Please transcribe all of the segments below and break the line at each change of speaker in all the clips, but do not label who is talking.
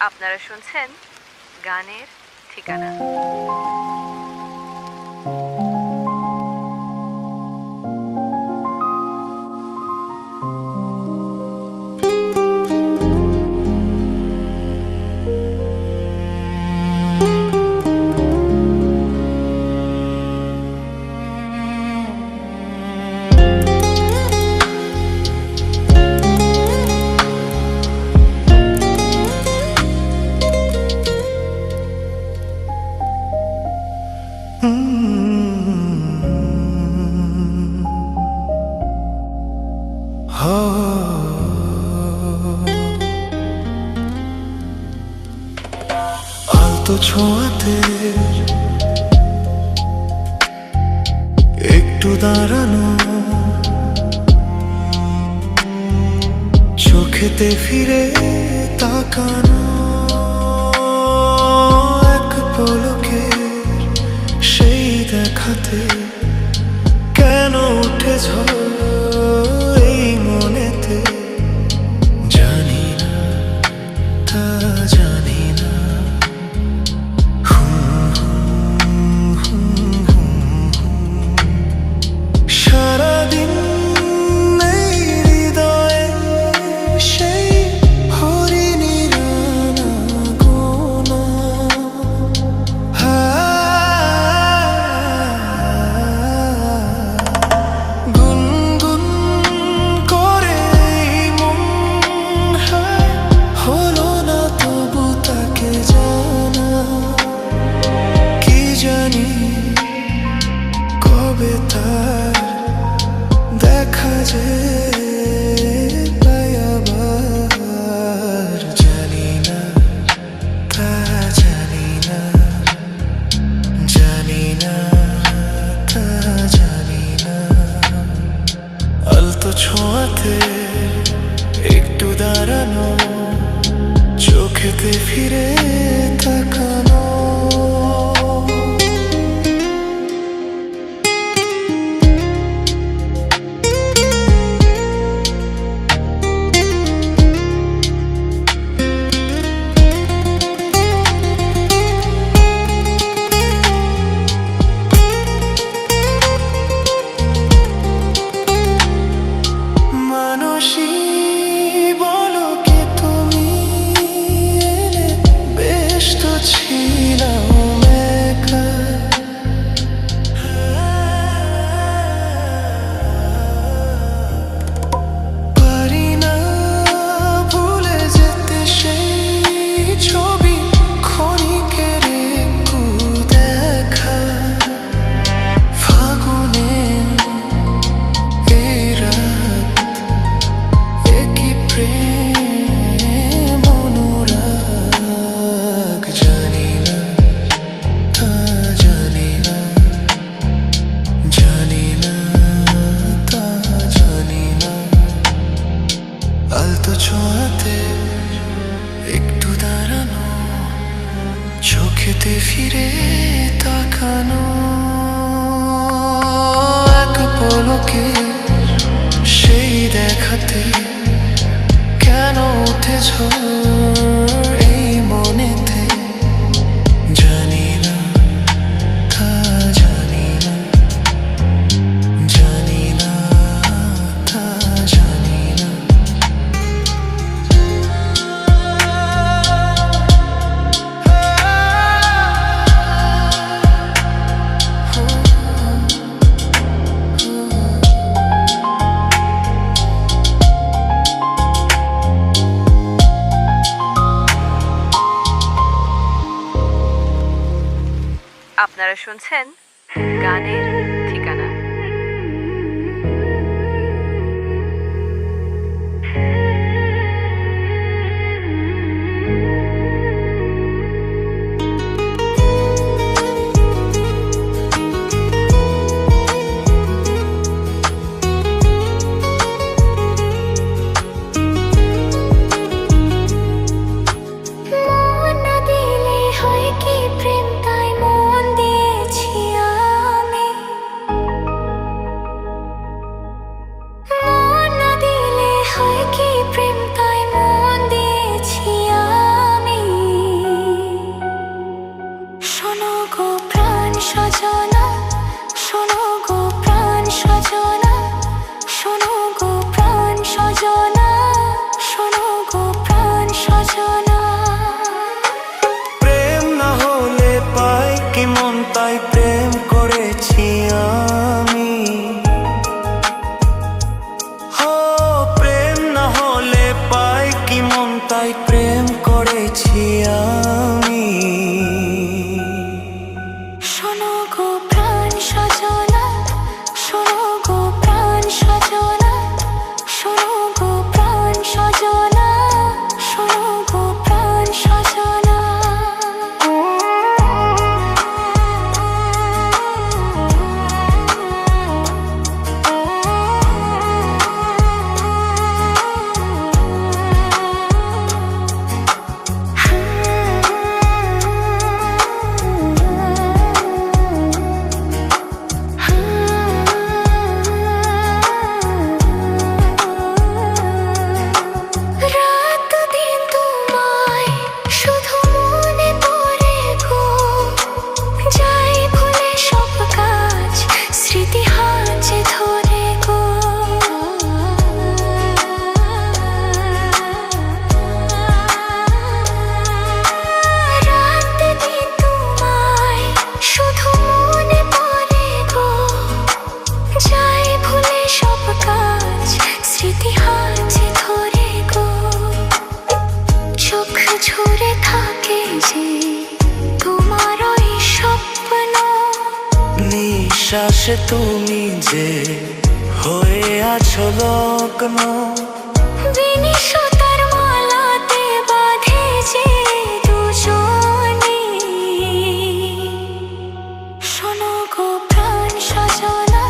আপনারা শুনছেন গানের ঠিকানা।
আলতো ছোঁয়াতে একটু দাঁড়ানো, চোখেতে ফিরে তাকানো, এক পলকে সেই দেখাতে কেন উঠে ঝড় এই মনেতে, জানি না তা জানি না। সারাদিন এই হৃদয়ে সেই হরিণীর আনাগোনা, গুনগুন করে মন হলো না তবু তাকে জানা, কি জানি কবে তার দেখা যে পাই আবার, জানি না তা জানি না, জানি না তা জানি না। আলতো ছোঁয়াতে একটু দাঁড়ানো, চোখেতে ফিরে তাকানো, ছোঁয়াতে একটু দাঁড়ানো, চোখেতে ফিরে তাকানো, এক পলকে সেই দেখাতে কেন উঠে ঝড় এই মনেতে, জানি না তা জানি না, জানি না তা জানি না।
আপনারা শুনছেন গানের ঠিকানা।
মন দিয়েছি আমি
করেছি আমি।
শোনো গো প্রাণ সজনা, শোনো গো প্রাণ সজনা, শোনো গো প্রাণ সজনা, শোনো গো প্রাণ সজনা। রাত দিন তোমায় শুধু মনে পড়ে গো, যাই ভুলে সব কাজ স্মৃতি হাতে ধরে গো। রাত দিন তোমায় শুধু মনে পড়ে গো, যাই ভুলে সব কাজ স্মৃতি হাতে ধরে গো। চোখ ঝরে থাকে যে তোমার ওই স্বপ্ন,
নিঃশ্বাসে তুমি যে হয়ে আছো লগ্ন।
বিনিশতার মালাতে বাঁধে যে দুজনে। শোনো গো প্রাণ সজনা,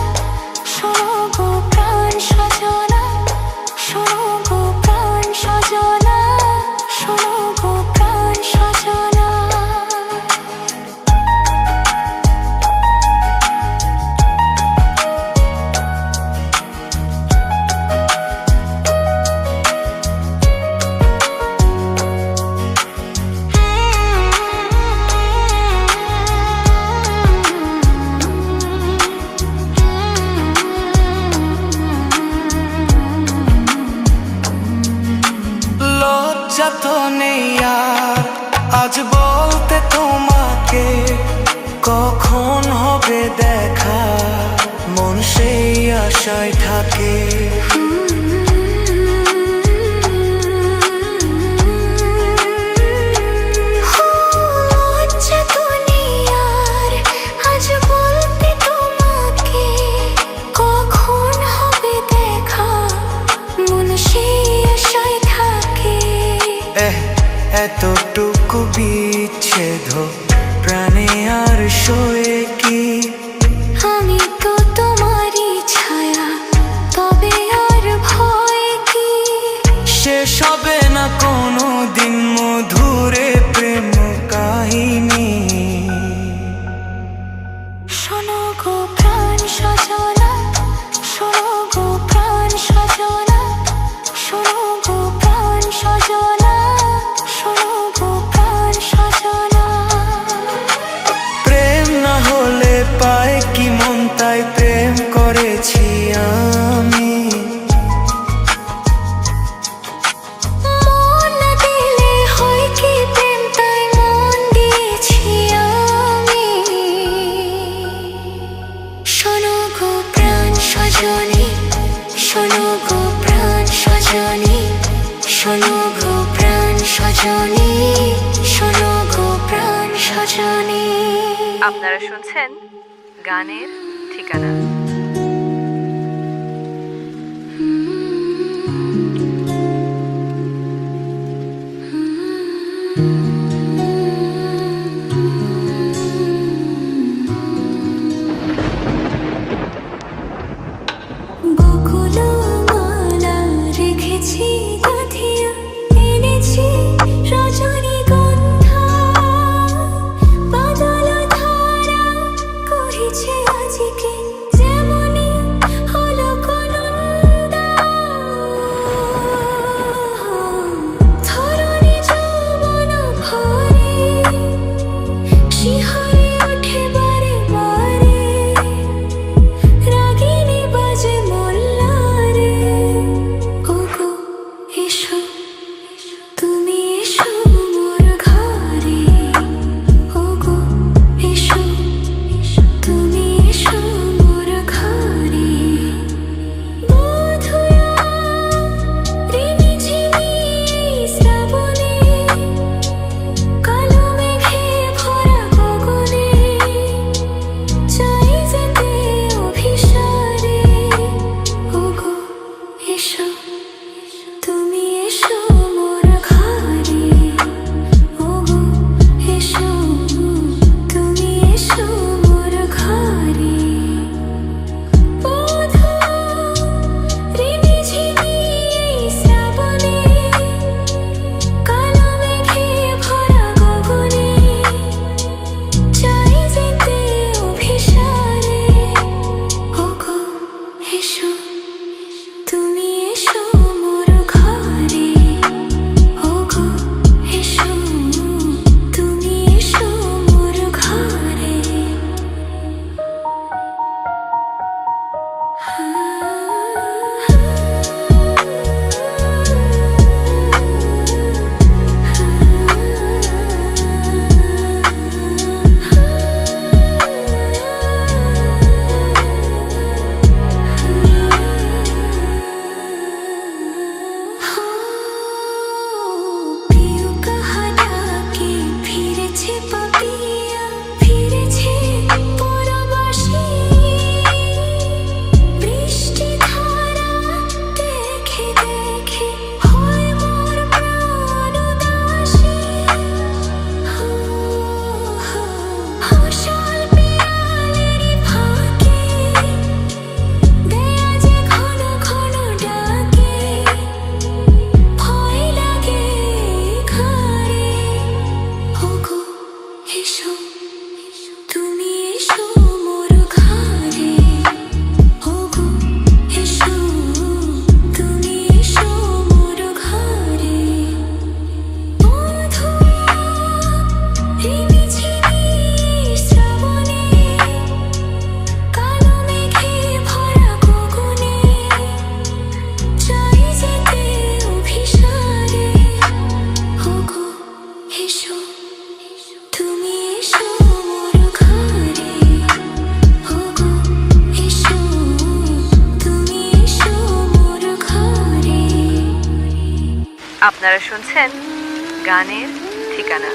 শোনো গো প্রাণ সজনা, শোনো গো প্রাণ সজনা, শোনো গো প্রাণ সজনা।
লজ্জা তো নেই আর আজ বলতে তোমাকে, কখন হবে দেখা মন সেই আশায় থাকে।
লজ্জা তো নেই আর আজ বলতে তোমাকে, কখন হবে দেখা মন সেই আশায় থাকে।
এতটুকু বিচ্ছেদ প্রাণে আর সয়ে কি,
আমি তো তোমারই ছায়া, তবে আর ভয় কি।
শেষ হবে না কোনো দিন মধুরে প্রেম কাহিনী।
শোনো গো প্রাণ সজনা, শোনো গো প্রাণ সজনা, শোনো গো প্রাণ সজনা, শোনো গো প্রাণ সজনা।
প্রেম না হলে পায় কি মন, তাই প্রেম করেছি আমি।
মন দিলে হয় কি প্রেম, তাই মন দিয়েছি আমি। শোনো গো প্রাণ সজনী, শোনো গো প্রাণ সজনী, শোনো গো প্রাণ সজনী, শোনো গো প্রাণ সজনী।
আপনারা শুনছেন গানের ঠিকানা।
বকুল মালা রেখেছি গাঁথিয়া, এনেছি রজনীগন্ধা। বাদল ধারা কহিছে আজকে যে
আপনারা শুনছেন গানের ঠিকানা।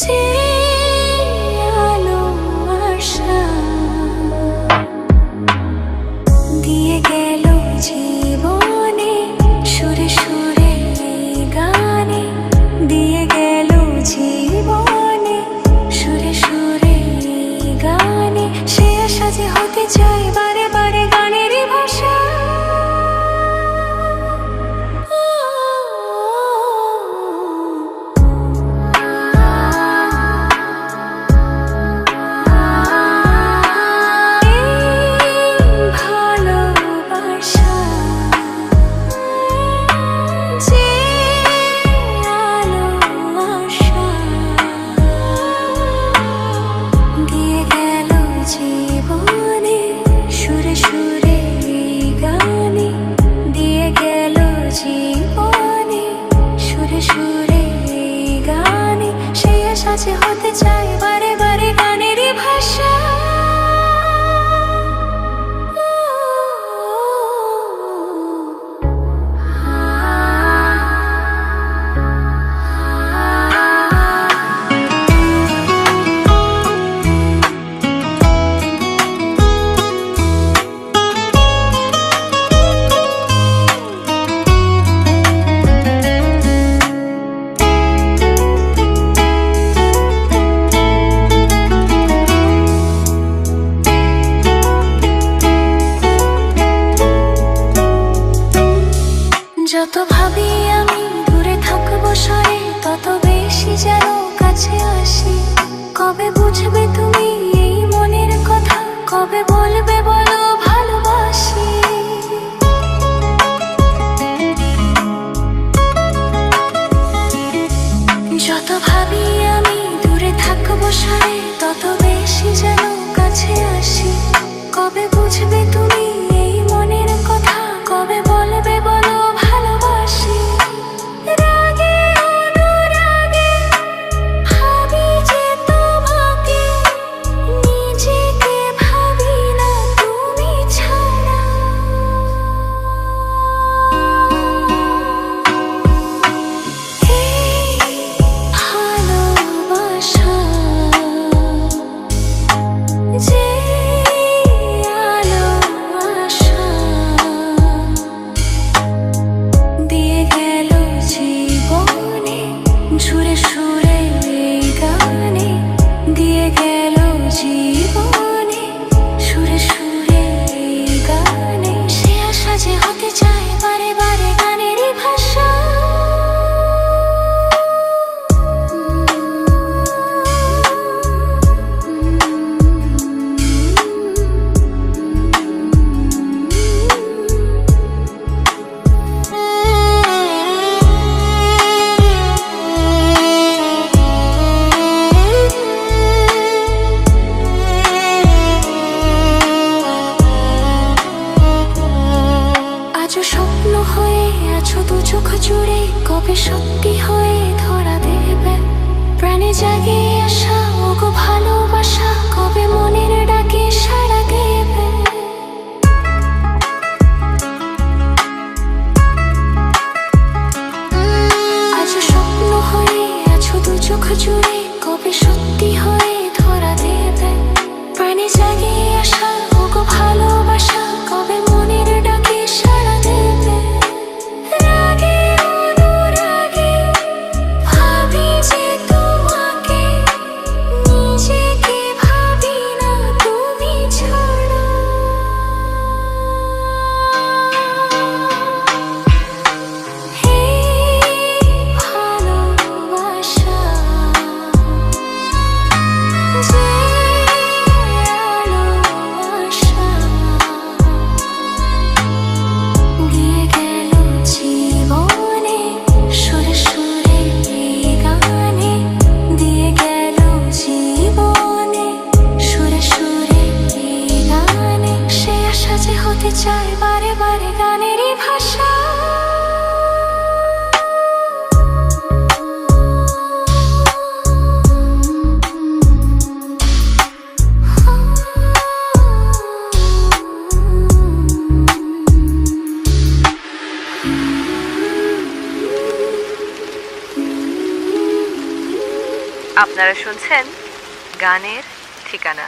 যে আলো আশা দিয়ে গেল জীবনে সুরে সুরে গানে, দিয়ে গেল জীবনে সুরে সুরে গানে, সে আশা যে হতে চায় বারে বারে গানেরই ভাষা। হতে চাই বারে বারে গানেরই ভাষা। যত ভাবি আমি দূরে থাকবো সরে, তত বেশি যেন কাছে আসি। কবে বুঝবে তুমি এই মনের কথা, কবে বলবে বলো ভালোবাসি। যত ভাবি আমি দূরে থাকবো সরে, তত বেশি যেন কাছে আসি। কবে বুঝবে তুমি এই মনের কথা, কবে বলবে বলো ভালোবাসি। রাগে অনুরাগে ভাবি যে তোমাকে, নিজেকে ভাবি না তুমি ছাড়া। এই ভালোবাসা যে আলো আশা দিয়ে গেল জীবনে সুরে সুরে গানে, দিয়ে গেল জীবনে সুরে সুরে গানে, সে আশা যে হতে চায় বারে বারে গানেরই ভাষা। আজও স্বপ্ন হয়ে আছো দু চোখ জুড়ে, কবে সত্যি হয়ে ধরা দেবে প্রাণে জাগে আসা ওগো ভালোবাসা, কবে মনের ডাকে সাড়া দেবে। আজও স্বপ্ন হয়ে আছো দু চোখ জুড়ে, কবে সত্যি হয়ে ধরা দেবে প্রাণে জাগে আসা ওগো ভালোবাসা, কবে মনের ডাকে সাড়া দেবে। রাগে অনুরাগে ভাবি যে তোমাকে, নিজেকে ভাবি না তুমি ছাড়া। এই ভালোবাসা
আপনারা শুনছেন গানের ঠিকানা।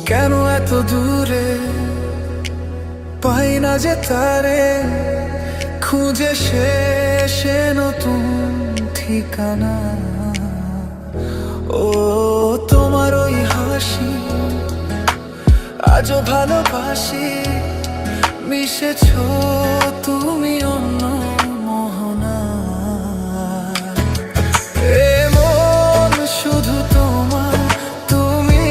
কেন এত দূরে পাই না যে তারে, খুঁজে শেষে নতুন ঠিকানা। ও তোমার ওই হাসি আজও ভালোবাসি, মিশেছ তুমি অন্য মোহনা। এ মন শুধু তোমার, তুমি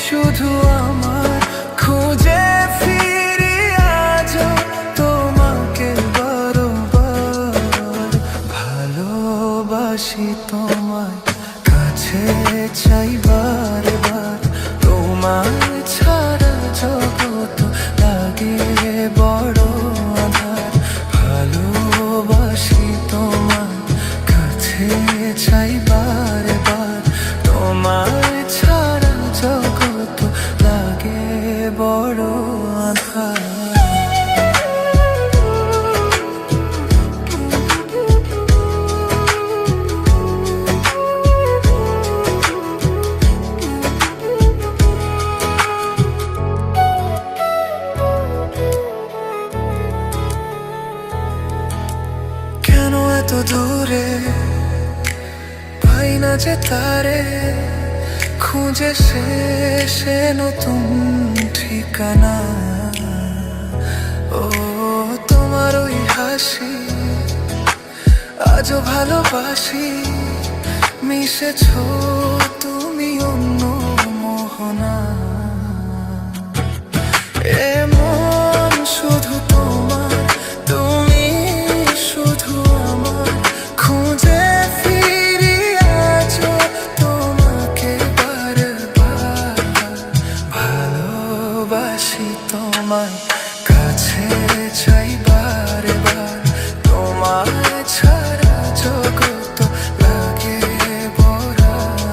শুধু আমার, খুঁজে ফিরি আজও তোমাকে বারবার। ভালোবাসি তোমায়, কাছে চাই বারবার, তোমায় ছাড়া জগৎ লাগে বড় আঁধার। ভালোবাসি তোমায়, কাছে চাই বারবার, তোমায় ছাড়া জগৎ লাগে বড় আঁধার। এত দূরে পাই না যে তারে, খুঁজে শেষে নতুন ঠিকানা। ও তোমার ওই হাসি আজও ভালোবাসি, মিশেছ তুমি অন্য মোহনা। এ মন শুধু তোমার, তুমি শুধু আমার, খুঁজে ফিরি আজও তোমাকে বারবার। ভালোবাসি তোমায়, কাছে চাই বারবার, তোমায় ছাড়া জগৎ লাগে বড়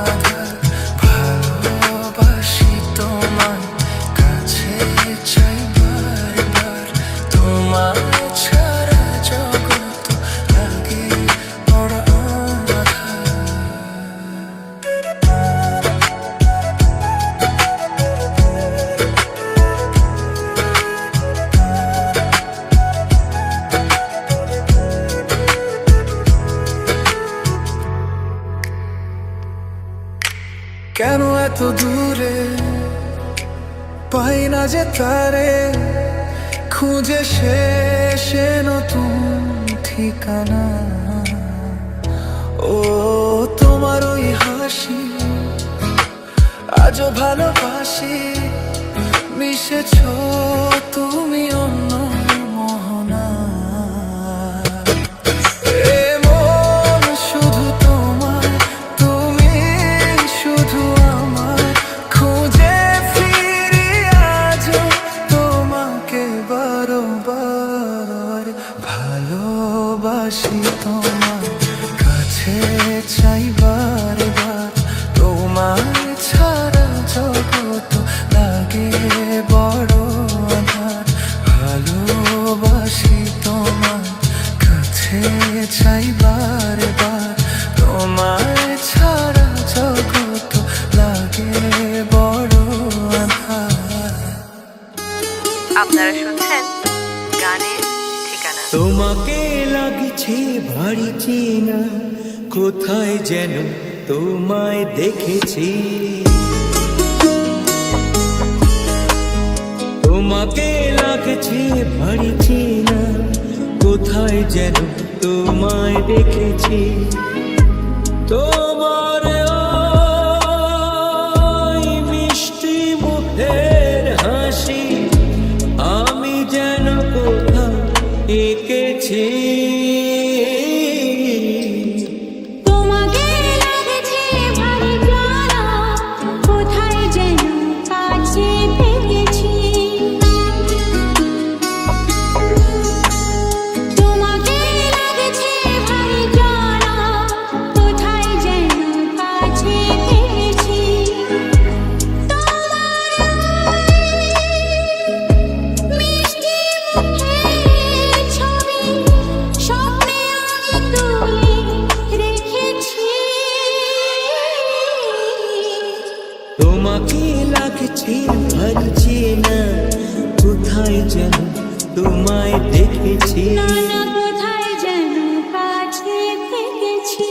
আঁধার। ভালোবাসি তোমায়, কাছে চাই বারবার, তোমায় ছাড়া জগৎ লাগে বড় আঁধার। কেন এত দূরে পাই না যে তারে, খুঁজে শেষে নতুন ঠিকানা। ও তোমার ওই হাসি আজও ভালোবাসি, মিশেছ তুমি অন্য মোহনা। এ মন শুধু তোমার, তুমি শুধু আমার, খুঁজে ফিরি আজও তোমাকে বারবার। ভালোবাসি তোমায়, কাছে চাই বারবার, তোমায় ছাড়া জগৎ লাগে বড় আঁধার। ভালোবাসি তোমায়, কাছে চাই বারবার, তোমায় ছাড়া জগৎ লাগে বড় আঁধার।
আপনারা শুনছেন গানের ঠিকানা।
তোমাকে লাগছে ভারী চেনা, কোথায় যেন তোমায় দেখেছি। তোমাকে লাগছে ভারী চেনা, কোথায় যেন তোমায় দেখেছি। তোমার ওই মিষ্টি মুখের হাসি আমি যেন কোথাও এঁকেছি।
তোমাকে লাগছে ভারী জানা, কোথায় যেন কাছে পেয়েছি। তোমাকে লাগছে ভারী জানা, কোথায় যেন
তোমাকে লাগছে ভারী চেনা, কোথায় যেন তোমায় দেখেছি।
নানা কোথায় যেন কাছে থেকেছি।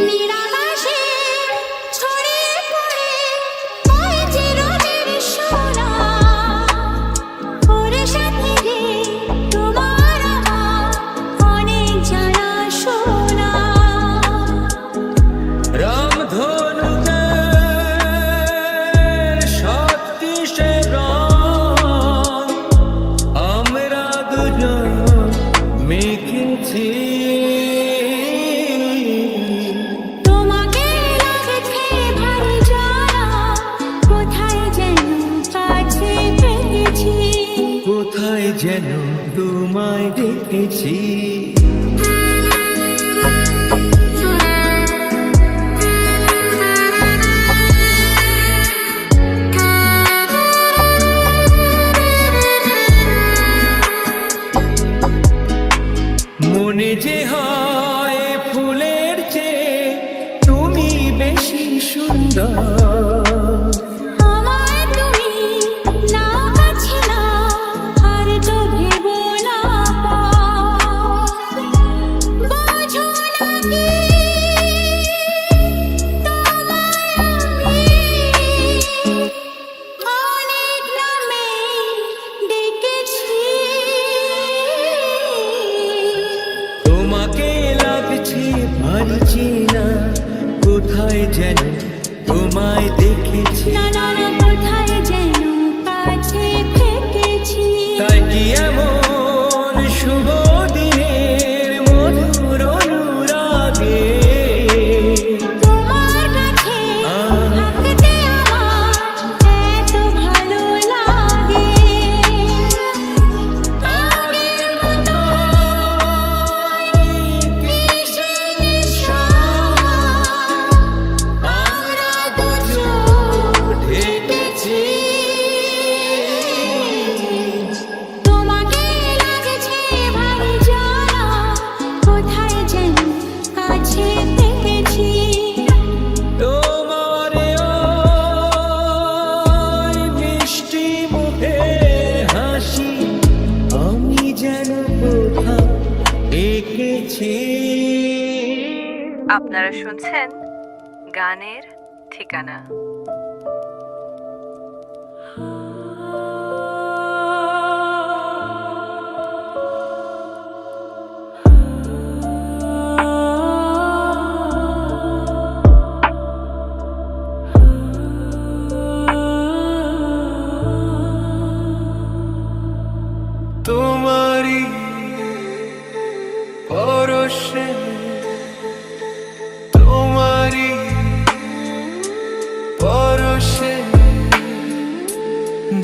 নিরাকাশে ছড়িয়ে পড়ে ওই চিরদিন সোনা, ওর সাথে রে তোমার আমার অনেক জানা শোনা।
রামধনুতে শক্তি সে রং আমরা দুজন মেখেছি।
তোমাকে লাগছে ভারী জানা, কোথায় যেন কাছে পেয়েছি।
কোথায় যেন তোমায় দেখেছি। মনে যে হয় ফুলের চেয়ে তুমি বেশি সুন্দর।
আমায় তুমি না কাছে না, আর তো ভেবো না বোঝো নাকি তোমায় আমি অনেক নামে ডেকেছি।
তোমাকে লাগছে ভারী চেনা, কোথায় যেন তোমায় দেখেছি।
নানা কোথায় যেন কাছে থেকেছি।
তাই কি এমন শুভ দিনের মধুর অনুরাগে
তোমার কাছে থাকতে আমার এত ভালো লাগে। আগের মতো মিশে মিশা আমরা দুজন
ঢেকেছি।
তোমাকে লাগছে ভারী জানা, কোথায় যেন কাছে পেয়েছি।
তোমার ওই মিষ্টি মুখের হাসি আমি যেন কোথাও এঁকেছি।
আপনারা শুনছেন গানের ঠিকানা।
তোমারই পরশে তোমারই পরশে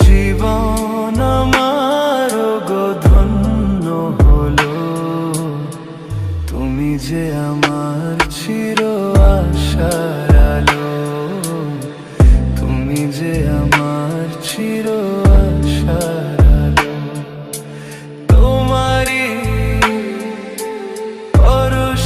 জীবন আমার গো ধন্য হলো। তুমি যে আমার চির আশার আলো, তুমি যে আমার চির আশার আলো। তোমারই পরশে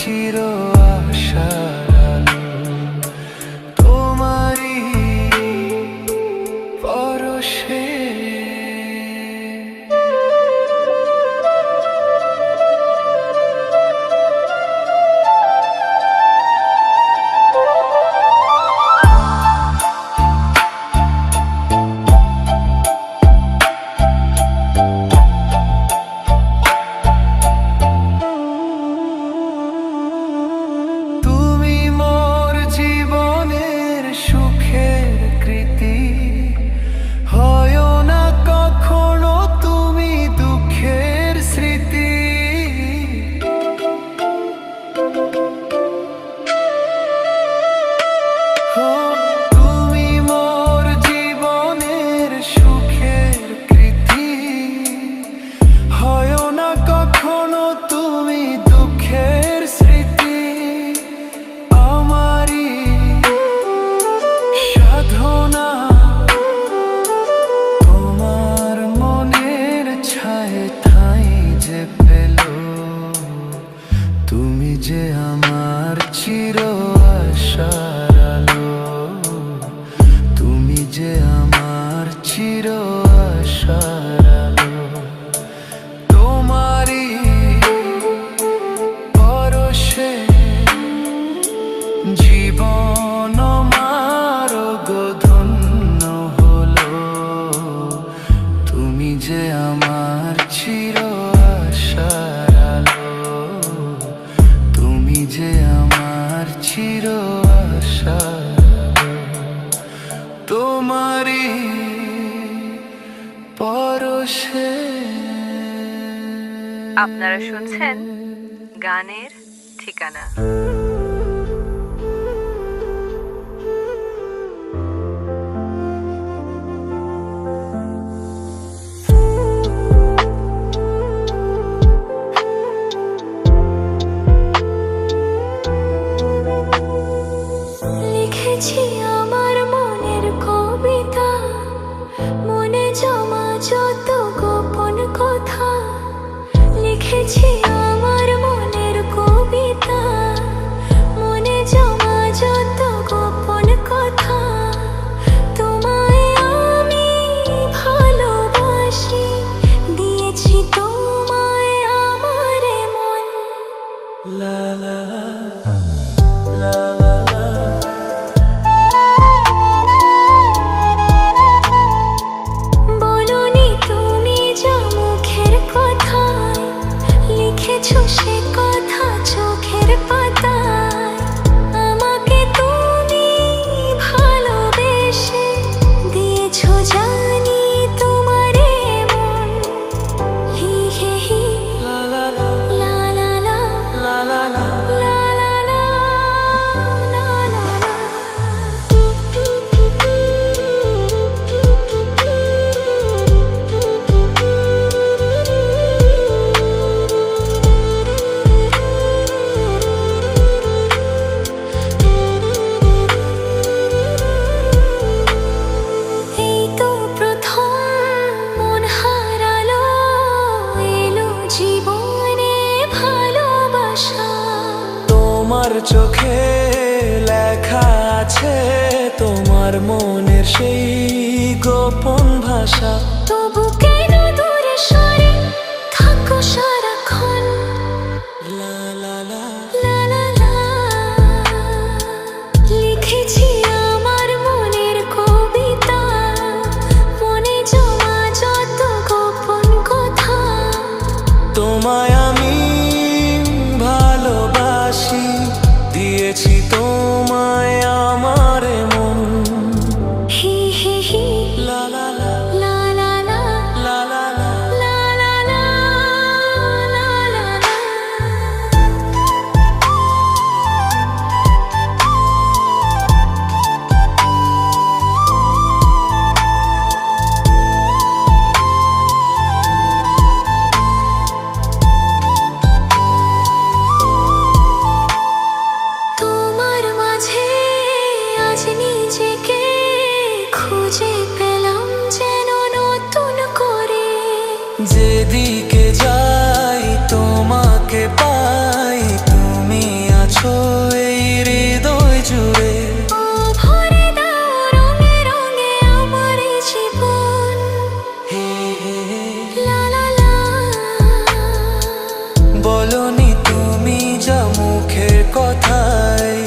চির আশার আলো তোমারই পরশে। তুমি যে আমার চির আশার আলো, তুমি যে আমার চির আশার আলো তোমারই পরশে জীবন আমার ধন্য হলো। তুমি যে আমার চির আশার আলো, তুমি যে আমার চির আশার আলো তোমারই পরশে।
আপনারা শুনছেন গানের ঠিকানা।
লিখেছি আমার মনের কবিতা, মনে জমা যত গোপন কথা। লিখেছি আমার মনের কবিতা, মনে জমা যত গোপন কথা। তোমায় আমি ভালোবাসি, দিয়েছি তোমায় আমার মন।
লা লা
বলনি তুমি যা মুখের কথায়, লিখেছো সে কথা চোখের পাতায়। আমাকে তুমি ভালোবেসে দিয়েছো জানি তোমারে মন। হি হে হি
লা লা লা
লা লা লা
লা লা লা।
লা লা লা লা লা লা। এই তো প্রথম মন হারালো, এলো জীবনে ভালোবাসা।
তোমার চোখে লেখা আছে তোমার মনের সেই গোপন ভাষা।
তবু কেন দূরে সরে থাকো সারাক্ষণ।
লা লা লা
লা লা লা। লিখেছি আমার মনের কবিতা, মনে জমা যত গোপন কথা।
তোমায় আমি ভালোবাসি, দিয়েছি তোমায় আমার মন।
হি হি হি
লা লা লা
লা লা লা
লা লা লা
লা লা
বলনি তুমি যা মুখের কথায়,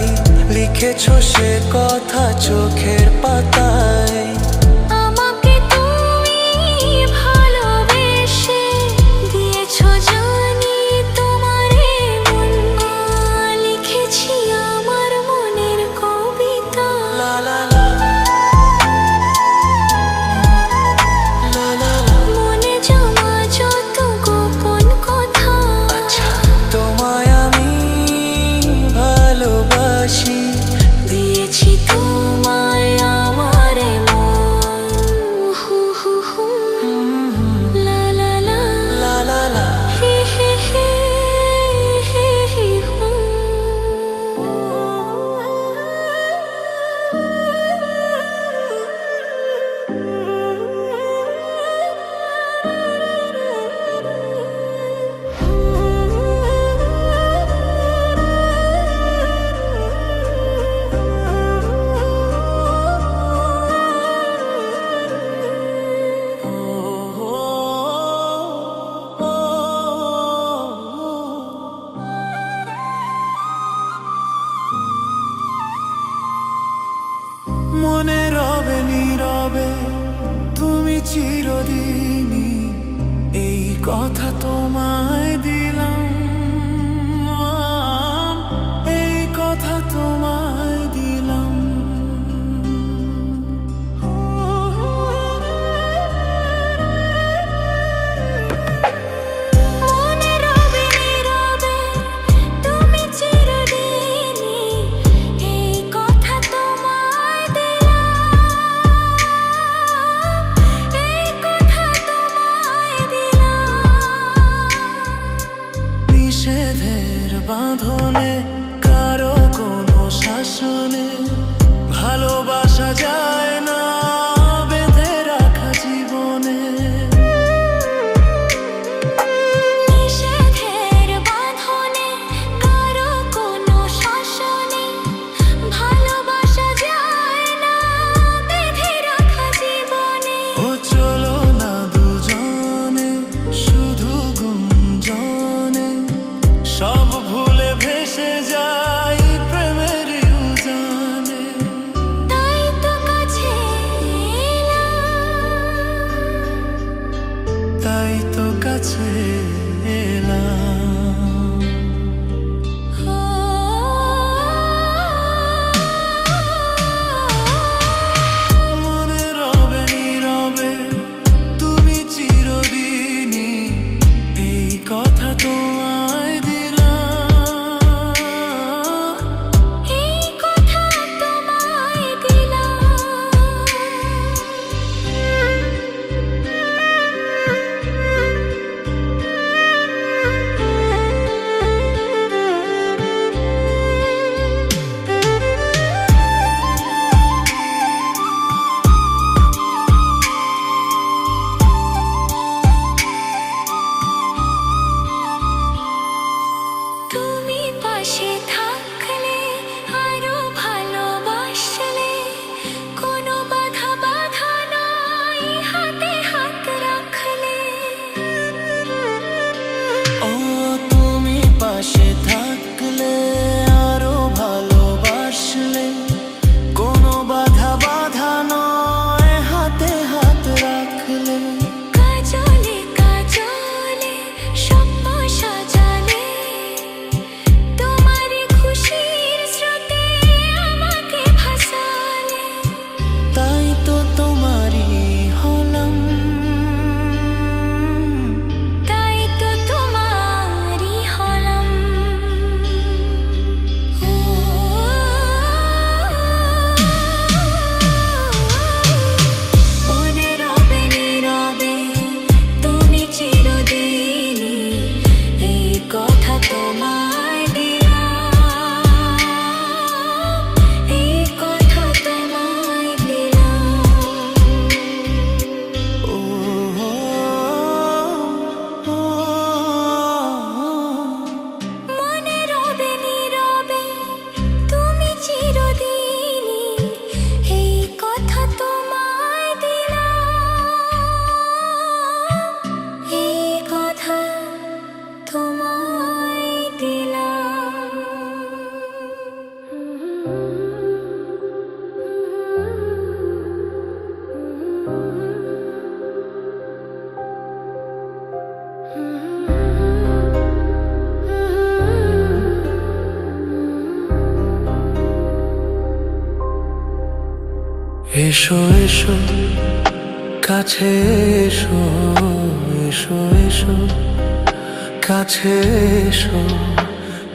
লিখেছো সে কথা চোখের পাতায়।
আমাকে তুমি ভালোবেসে দিয়েছো জানি তোমার মন, লিখেছি আমার মনের কবিতা।
লা লা লা লা লা লা।
মনে জমা যত গোপন কথা,
আচ্ছা তোমায় আমি ভালোবাসি,
দিয়েছি তোমায় আমার মন। হু হু হু লা লা লা
লা লা লা।
হি হি হি হি হি হু।
মনে রবে নীরবে তুমি চিরদিনই, এই কথা তোমায় দিলাম, এই কথা তোমায় দিলাম।
মনে রবে নীরবে তুমি চিরদিনই, এই কথা তোমায় দিলাম, এই কথা তোমায় দিলাম।
নিষেধের বাঁধনে কারো কোনো শাসনে ভালোবাসা যায় না বেঁধে রাখা জীবনে।
নিষেধের বাঁধনে কারো কোনো শাসনে ভালোবাসা যায় না বেঁধে রাখা জীবনে।
ও চলো না দুজনে শুধু গুঞ্জনে, সব ভুলে ভেসে যাই প্রেমের উজানে। এসো এসো কাছে এসো, এসো এসো কাছে এসো,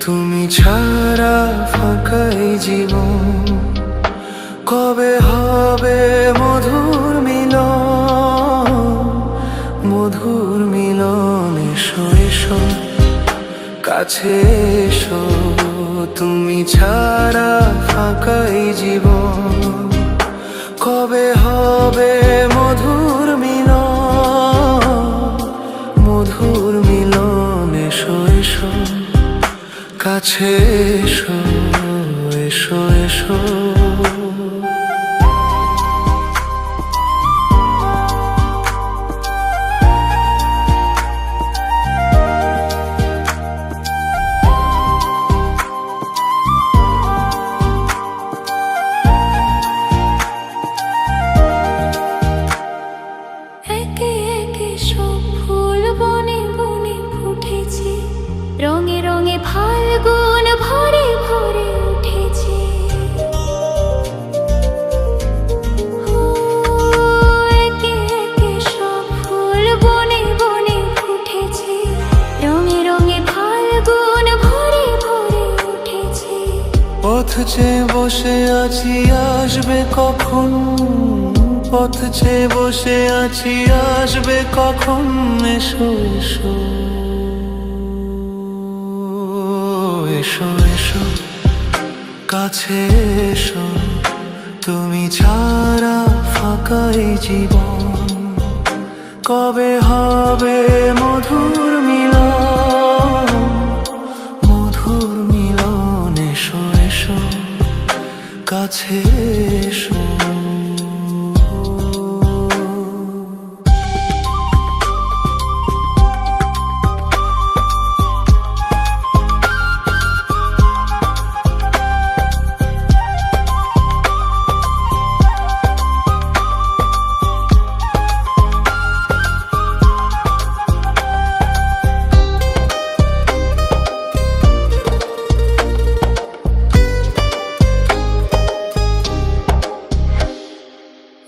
তুমি ছাড়া ফাঁকাই জীবন, কবে হবে মধুর মিলন, মধুর মিলন। এসো এসো কাছে এসো, তুমি ছাড়া ফাঁকাই জীবন, কবে হবে মধুর মিলন, মধুর মিলন। এসো এসো কাছে এসো, এসো এসো।
একে একে সব ফুল বনে বনে ফুটেছে, রঙে রঙে ফাল্গুন ভরে ভরে উঠেছে। ও, একে একে সব ফুল বনে বনে ফুটেছে, রঙে রঙে ফাল্গুন ভরে ভরে উঠেছে।
পথ চেয়ে বসে আছি আসবে কখন, পথ চেয়ে বসে আছি আসবে কখন। এসো এসো, এসো এসো কাছে এসো, তুমি ছাড়া ফাঁকাই জীবন, কবে হবে মধুর মিলন, মধুর মিলন। এসো এসো কাছে এসো।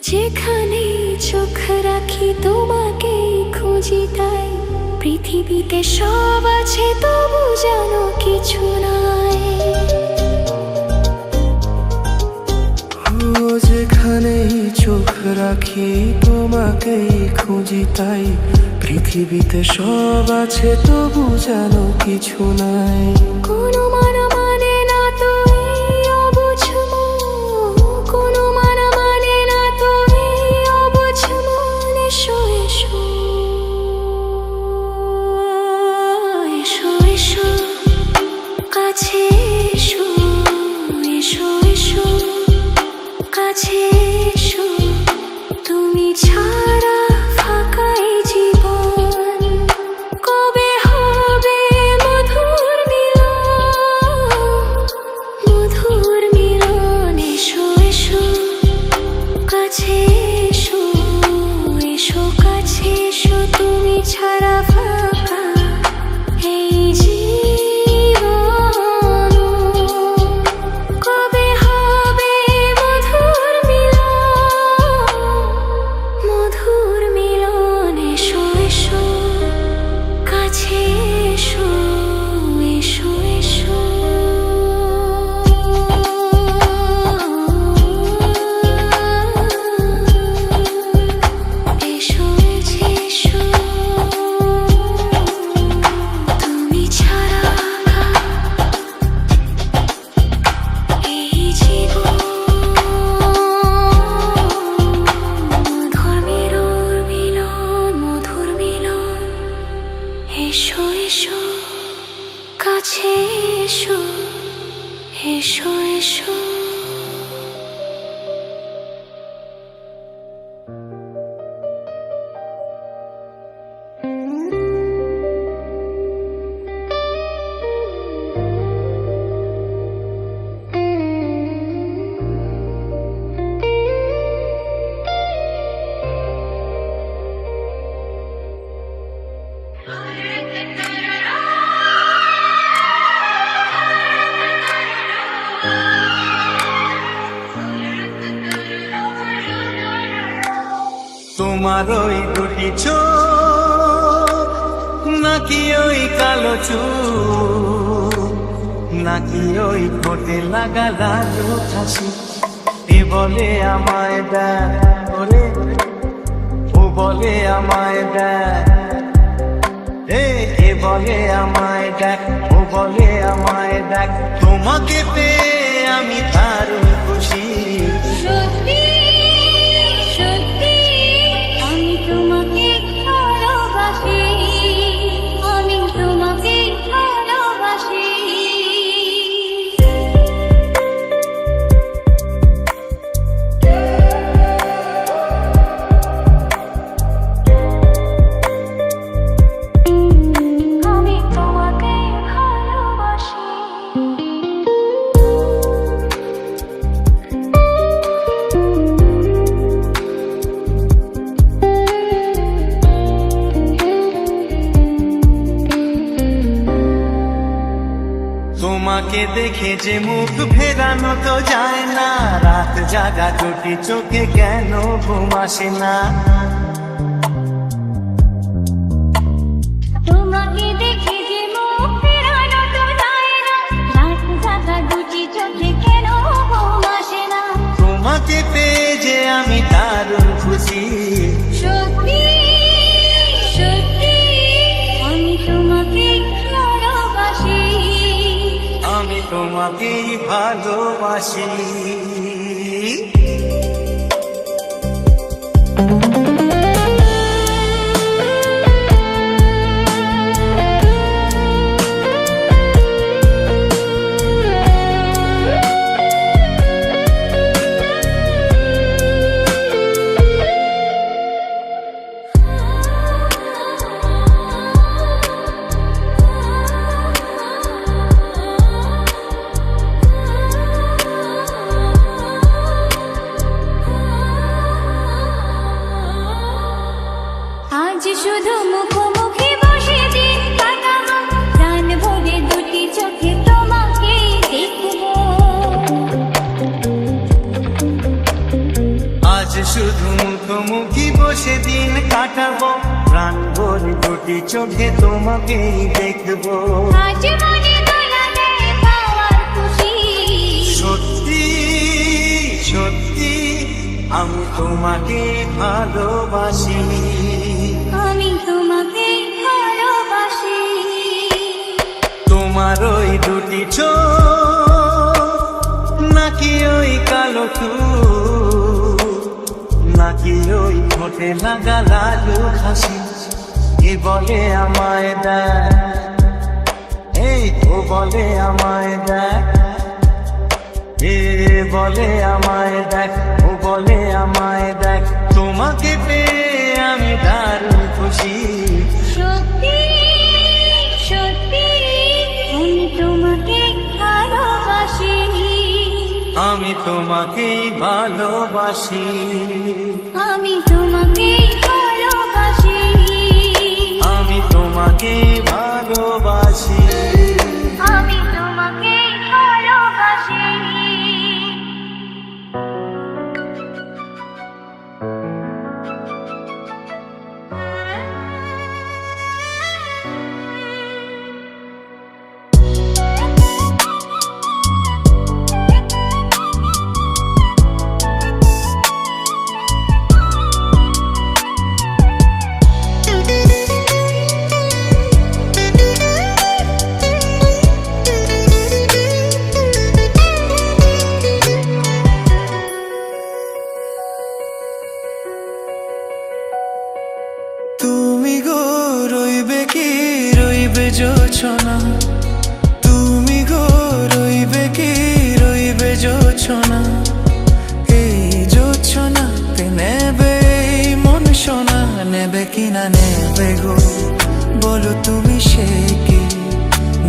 যেখানে চোখ রাখি তোমাকেই খুঁজি, তাই পৃথিবীতে সব আছে তবু জানো কিছু নাই।
ও যেখানেই চোখ রাখি তোমাকেই খুঁজি, তাই পৃথিবীতে সব আছে তবু জানো কিছু নাই।
কোনো মান মানে না তো এই অবুঝ মন, কোনো মান মানে না তো এই অবুঝ মন। এসো এসো, এসো এসো কাছে এসো, এসো এসো কাছে এসো, তুমি ছাড়া ফাঁকাই জীবন, কবে হবে মধুর মিলন, মধুর মিলন। এসো এসো কাছে এসো, এসো কাছে এসো, তুমি ছাড়া ফাঁকা এই জীবন, কবে হবে মধুর মিলন, মধুর মিলন। এসো এসো কাছে এসো, এসো এসো। এসো এসো, তুমি ছাড়া এই জীবন, মধুর মিলন, মধুর মিলন। এসো এসো কাছে এসো, এসো এসো।
তোমার ওই দুটি চোখ নাকি ওই কালো চুল নাকি ওই ঠোঁটে লাগা লালু হাসি এ বলে আমায় দেয় ওরে ও বলে আমায় দেয় এ বলে আমায় দেখ ও বলে আমায় দেখ তোমাকে পেয়ে আমি দারুণ খুশি
সত্যি সত্যি আমি তোমাকে ভালোবাসি, আমি তোমাকে ভালোবাসি। আমি তোমাকে ভালোবাসি।
তোমাকে দেখে যে মুখ ফেরানো তো যায় না রাত জাগা দুটি চোখে কেন ঘুম আসে না
তোমাকে দেখে যে মুখ ফেরানো তো যায় না রাত জাগা দুটি চোখে কেন ঘুম আসে না
তোমাকে পেয়ে যে আমি দারুণ খুশি
সত্যি সত্যি আমি তোমাকে ভালোবাসি,
আমি তোমাকেই ভালোবাসি
আজ শুধু মুখোমুখি বসে দিন কাটাবো প্রাণ ভরে দুটি চোখে তোমাকে দেখবো
আজ শুধু মুখোমুখি বসে দিন কাটাবো প্রাণ ভরে দুটি চোখে তোমাকেই দেখবো
আজ মনে দোলাতে পাওয়ার খুশি
সত্যি সত্যি আমি তোমাকে ভালোবাসি
আমি তোমাকে ভালোবাসি।
তোমার ওই দুটি চোখ নাকি ওই কালো চুল নাকি ওই ঠোঁটে লাগা লালু হাসি এ বলে আমায় দেয় এই ও বলে আমায় দেখ এ বলে আমায় দেখ ও বলে আমায় দেখ তোমাকে পেয়ে আমি দারুণ খুশি
সত্যি সত্যি আমি তোমাকে ভালোবাসি,
আমি তোমাকেই ভালোবাসি
আমি তোমাকে ভালোবাসি,
আমি তোমাকেই ভালোবাসি
আমি তোমাকে ভালোবাসি।
তুমি গো রইবে কি রইবে জোছনা তুমি গো রইবে কি রইবে জোছনা এই জোছনাতে নেবে এই মন সোনা নেবে কি না নেবে গো বলো তুমি সে কি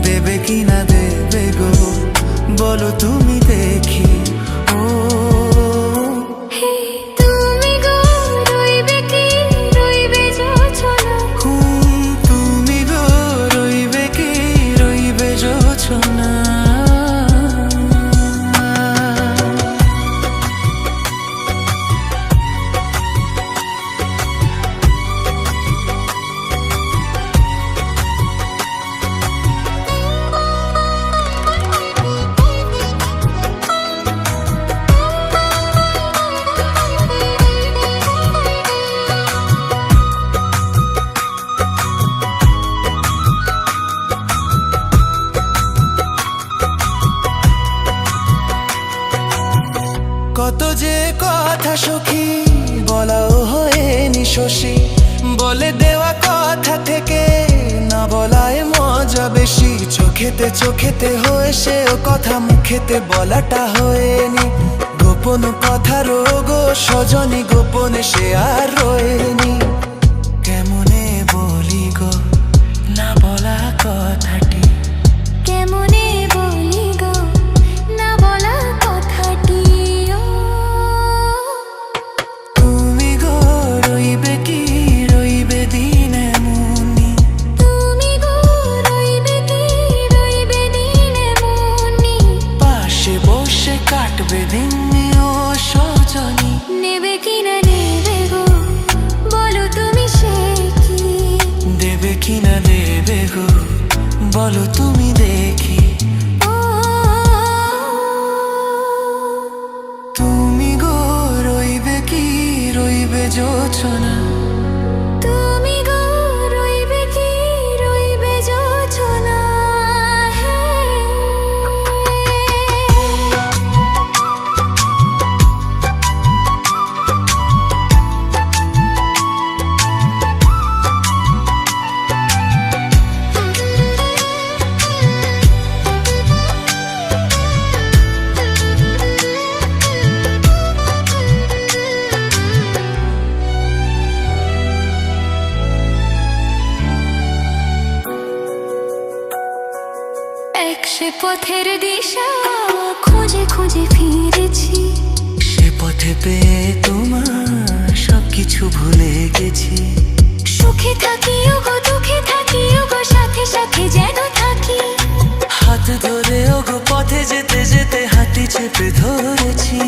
দেবে কি না দেবে গো বলো তুমি দেখি ও
তুমি গো রইবে কি রইবে জোছনা
তুমি গো রইবে কি রইবে জোছনা কত যে কথা সখী বলাও হয়নি শশী, বলে দেওয়া কথা থেকে না বলায় মজা বেশি। চোখেতে চোখেতে হয়েছে ও কথা মুখেতে বলাটা হয়নি, গোপন কথা রোগো সজনী গোপনে সে আর রয়েনি। কেমনে বলি গো না বলা কথাটি,
কেমনে বলি গো না বলা কথাটি। ও
তুমি গো রইবে কি রইবে দিন এমনি,
তুমি গো রইবে কি রইবে দিন এমনি,
পাশে বসে কাটবে দিন ও সজনী।
নেবে কি না নেবে গো বলো তুমি সে কি,
দেবে কি না দেবে গো বলো তুমি দেখি।
ও
তুমি গো রইবে কি রইবে যোচনা,
তুমি গো রইবে কি রইবে যোচনা। এক সে পথের দিশা খুঁজে খুঁজে ফিরেছি,
সে পথে পেয়ে তোমার সবকিছু ভুলে গেছি।
সুখে থাকিও গো দুঃখে থাকিও গো সাথে সাথে যেন থাকি,
হাত ধরে ওগো পথে যেতে যেতে হাতি চেপে ধরেছি।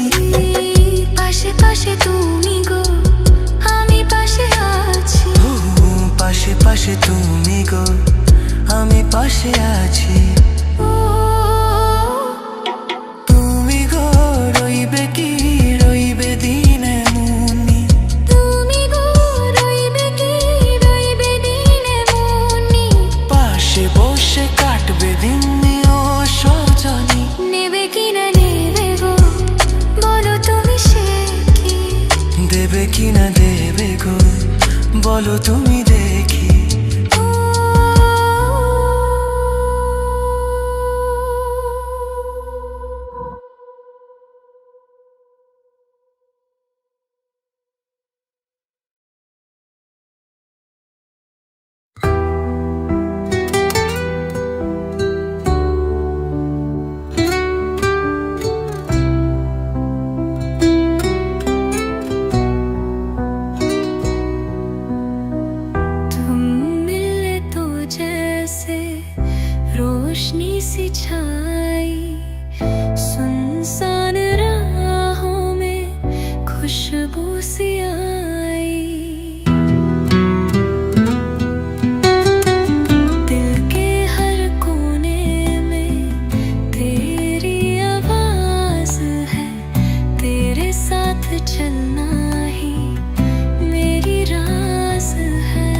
পাশে পাশে তুমি গো আমি পাশে আছি,
ও, পাশে পাশে তুমি গো আমি পাশে আছি।
ও
তুমি গো রইবে কি রইবে দিন এমনি,
তুমি গো রইবে কি রইবে দিন এমনি,
পাশে বসে কাটবে দিন ও সজনী।
নেবে কি না নেবে গো বলো তুমি সে কি,
দেবে কি না দেবে গো বলো তুমি দেখি।
ও तुम मिले तो जैसे रोशनी सी छाई, सुनसान राहों में खुशबू सी आई, दिल के हर कोने में तेरी आवाज है, तेरे साथ चलना ही मेरी राज है।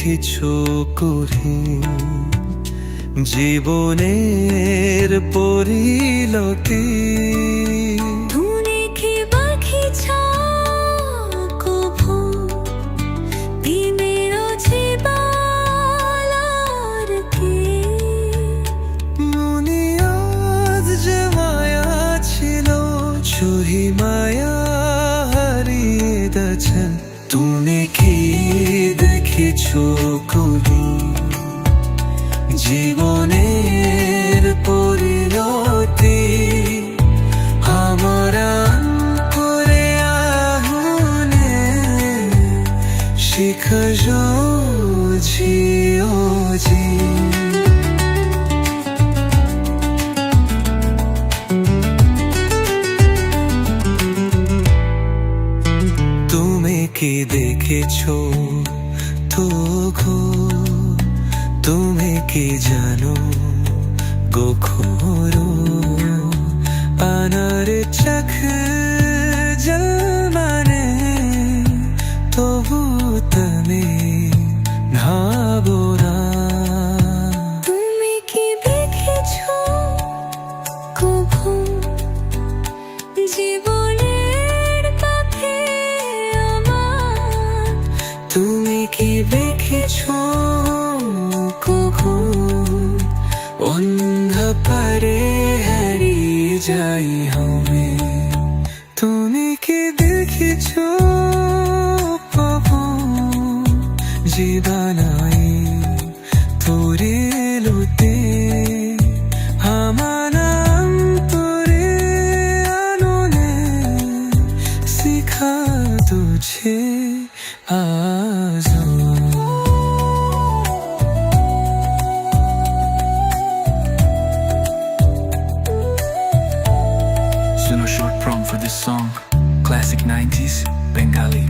কিছু কঠিন জীবনের পরিণতি
तूने की बाकी छा कभू दिनेरो जीवालार के
মুনিয়াদ যে মায়া ছিল ছুহি মায়া হারিয়ে গেছেন তুমি কি দেখেছো কবি জীবনের পরিণতি আমার করে আগুনে শিখা জিও জি তুমি কি দেখেছো তো গো তুমি কি জানো গো খোরো আনার চখ জলমানে তবু তুমি ভাবো না
তুমি কি দেখেছো কভু জীবনের পথে আমার
তুমি কি দেখেছো অন্ধকারে হারিয়ে যাই আমি তুমি কি দেখেছো পাবো জীবনাই তোরে লুতে আমার নাম তোরে আননে শিখা তুঝে আজ
Short prom for this song, classic 90s Bengali.